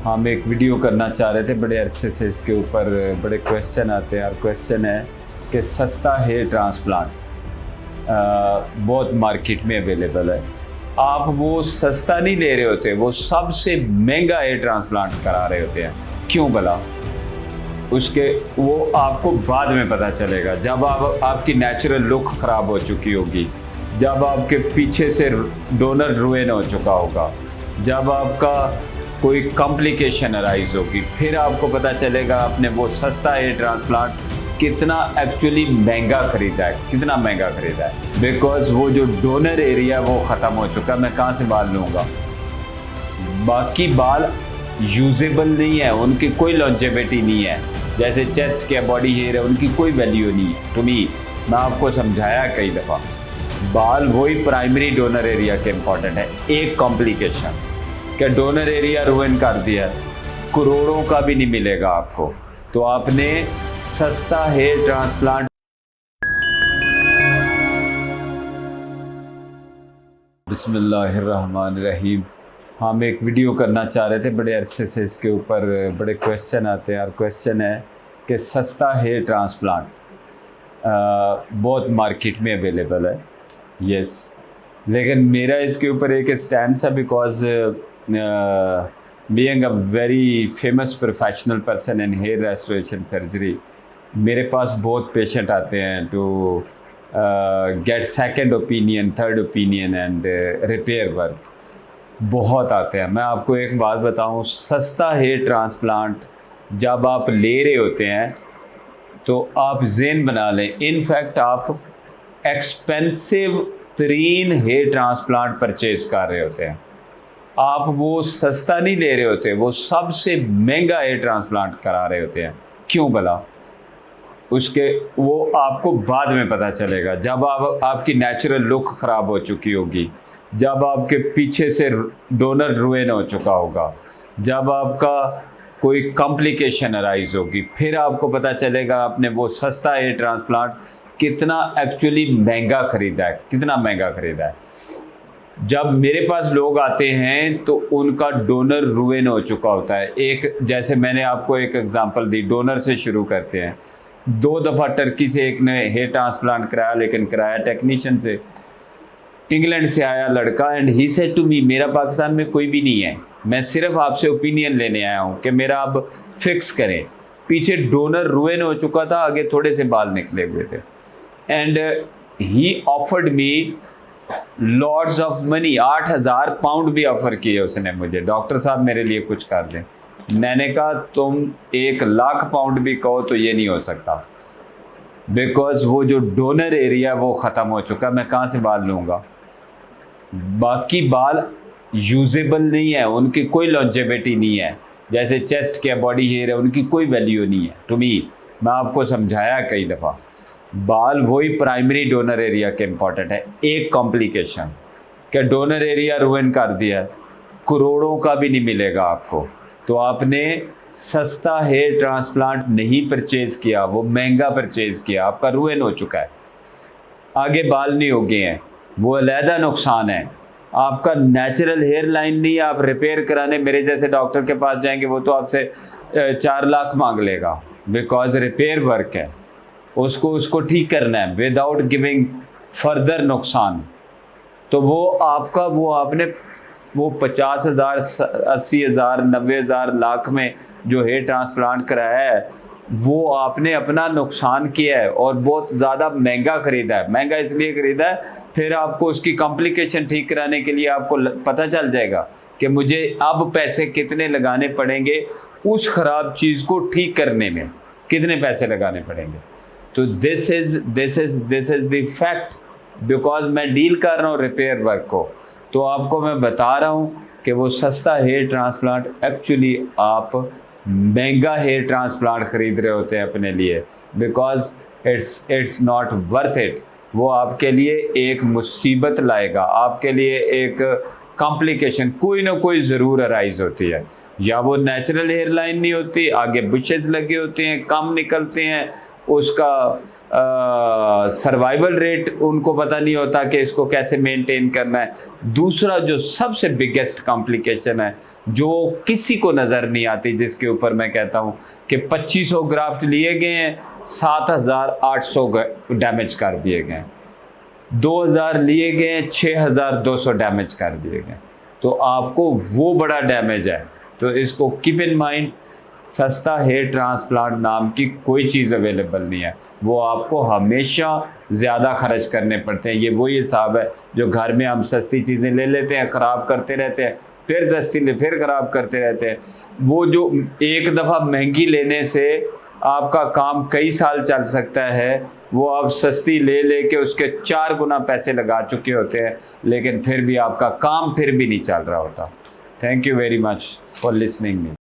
हम एक वीडियो करना चाह रहे थे, बड़े अरसे से इसके ऊपर बड़े क्वेश्चन आते हैं और क्वेश्चन है कि सस्ता हेयर ट्रांसप्लांट बहुत मार्केट में अवेलेबल है। आप वो सस्ता नहीं ले रहे होते, वो सबसे महंगा हेयर ट्रांसप्लांट करा रहे होते हैं। क्यों भला? उसके वो आपको बाद में पता चलेगा, जब आपकी नेचुरल लुक ख़राब हो चुकी होगी, जब आपके पीछे से डोनर रुइन हो चुका होगा, जब आपका कोई कॉम्प्लिकेशन अराइज होगी, फिर आपको पता चलेगा आपने वो सस्ता हेयर ट्रांसप्लांट कितना एक्चुअली महंगा खरीदा है, कितना महंगा खरीदा है। बिकॉज वो जो डोनर एरिया वो ख़त्म हो चुका, मैं कहाँ से बाल लूँगा? बाकी बाल यूजेबल नहीं है, उनकी कोई लॉन्जेविटी नहीं है। जैसे चेस्ट के बॉडी हेयर है, उनकी कोई वैल्यू नहीं है। टू मी, मैं आपको समझाया कई दफ़ा, बाल वही प्राइमरी डोनर एरिया के इम्पॉर्टेंट है। एक कॉम्प्लिकेशन क्या डोनर एरिया रुइन कर दिया, करोड़ों का भी नहीं मिलेगा आपको। तो आपने सस्ता हेयर ट्रांसप्लांट। बिस्मिल्लाहिर्रहमानिर्रहीम। हम एक वीडियो करना चाह रहे थे, बड़े अरसे से इसके ऊपर बड़े क्वेश्चन आते हैं और क्वेश्चन है कि सस्ता हेयर ट्रांसप्लांट बहुत मार्केट में अवेलेबल है। यस, लेकिन मेरा इसके ऊपर एक स्टैंड है, because being a very famous professional person in hair restoration surgery, मेरे पास बहुत पेशेंट आते हैं to get second opinion, third opinion and repair work, बहुत आते हैं। मैं आपको एक बात बताऊं, सस्ता हेयर ट्रांसप्लांट जब आप ले रहे होते हैं तो आप ज़हन बना लें, इनफैक्ट आप एक्सपेंसिव तरीन हेयर ट्रांसप्लांट परचेज़ कर रहे होते हैं। आप वो सस्ता नहीं ले रहे होते, वो सबसे महंगा हेयर ट्रांसप्लांट करा रहे होते हैं। क्यों भला? उसके वो आपको बाद में पता चलेगा, जब आपकी नेचुरल लुक ख़राब हो चुकी होगी, जब आपके पीछे से डोनर रुइन हो चुका होगा, जब आपका कोई कॉम्प्लिकेशन अराइज होगी, फिर आपको पता चलेगा आपने वो सस्ता हेयर ट्रांसप्लांट कितना एक्चुअली महंगा खरीदा है, कितना महंगा खरीदा है। जब मेरे पास लोग आते हैं तो उनका डोनर रुइन हो चुका होता है। एक, जैसे मैंने आपको एक एग्जांपल दी, डोनर से शुरू करते हैं। 2 दफ़ा टर्की से एक ने हेयर ट्रांसप्लांट कराया, लेकिन कराया टेक्नीशियन से। इंग्लैंड से आया लड़का and he said to me, मेरा पाकिस्तान में कोई भी नहीं है, मैं सिर्फ आपसे ओपिनियन लेने आया हूँ कि मेरा अब फिक्स करें। पीछे डोनर रुइन हो चुका था, आगे थोड़े से बाल निकले हुए थे। And he offered me lords of money, 8,000 pound भी ऑफर किए उसने मुझे, डॉक्टर साहब मेरे लिए कुछ कर दें। मैंने कहा तुम 1,00,000 पाउंड भी कहो तो ये नहीं हो सकता, बिकॉज वो जो डोनर एरिया वो ख़त्म हो चुका, मैं कहाँ से बाल लूँगा? बाकी बाल यूजेबल नहीं है, उनकी कोई लॉन्जेविटी नहीं है। जैसे चेस्ट के बॉडी हेयर है, उनकी कोई वैल्यू नहीं है। टू मी, मैं आपको समझाया कई दफ़ा, बाल वही प्राइमरी डोनर एरिया के इम्पॉर्टेंट है। एक कॉम्प्लिकेशन क्या डोनर एरिया रुइन कर दिया, करोड़ों का भी नहीं मिलेगा आपको। तो आपने सस्ता हेयर ट्रांसप्लांट नहीं परचेज़ किया, वो महंगा परचेज़ किया, आपका रुइन हो चुका है, आगे बाल नहीं उगे हैं, वो अलहदा नुकसान है। आपका नेचुरल हेयर लाइन नहीं, आप रिपेयर कराने मेरे जैसे डॉक्टर के पास जाएंगे, वो तो आपसे 4 लाख मांग लेगा, बिकॉज रिपेयर वर्क है, उसको ठीक करना है विदाउट गिविंग फर्दर नुकसान। तो वो आपका आपने 50,000, 80,000, 90,000, लाख में जो हेयर ट्रांसप्लांट कराया है, वो आपने अपना नुकसान किया है और बहुत ज़्यादा महंगा ख़रीदा है। महंगा इसलिए ख़रीदा है, फिर आपको उसकी कॉम्प्लिकेशन ठीक कराने के लिए आपको पता चल जाएगा कि मुझे अब पैसे कितने लगाने पड़ेंगे, उस ख़राब चीज़ को ठीक करने में कितने पैसे लगाने पड़ेंगे। तो this is the fact, because मैं डील कर रहा हूँ रिपेयर वर्क को। तो आपको मैं बता रहा हूँ कि वो सस्ता हेयर ट्रांसप्लांट एक्चुअली आप महंगा हेयर ट्रांसप्लांट ख़रीद रहे होते हैं अपने लिए, because it's not worth it. वो आपके लिए एक मुसीबत लाएगा, आपके लिए एक कॉम्प्लिकेशन कोई ना कोई ज़रूर अराइज होती है। या वो नेचुरल हेयर लाइन नहीं होती, आगे बुशेज लगे होते हैं, कम निकलते हैं, उसका सर्वाइवल रेट उनको पता नहीं होता कि इसको कैसे मेंटेन करना है। दूसरा जो सबसे बिगेस्ट कॉम्प्लिकेशन है जो किसी को नज़र नहीं आती, जिसके ऊपर मैं कहता हूँ कि 2500 ग्राफ्ट लिए गए हैं, 7800 डैमेज कर दिए गए, 2000 लिए गए, 6200 डैमेज कर दिए गए। तो आपको वो बड़ा डैमेज है। तो इसको कीप इन माइंड, सस्ता हेयर ट्रांसप्लांट नाम की कोई चीज़ अवेलेबल नहीं है, वो आपको हमेशा ज़्यादा खर्च करने पड़ते हैं। ये वही हिसाब है जो घर में हम सस्ती चीज़ें ले लेते हैं, ख़राब करते रहते हैं, फिर सस्ती ले फिर ख़राब करते रहते हैं। वो जो एक दफ़ा महंगी लेने से आपका काम कई साल चल सकता है, वो आप सस्ती ले लेके उसके 4 गुना पैसे लगा चुके होते हैं, लेकिन फिर भी आपका काम फिर भी नहीं चल रहा होता। Thank you very much for listening me.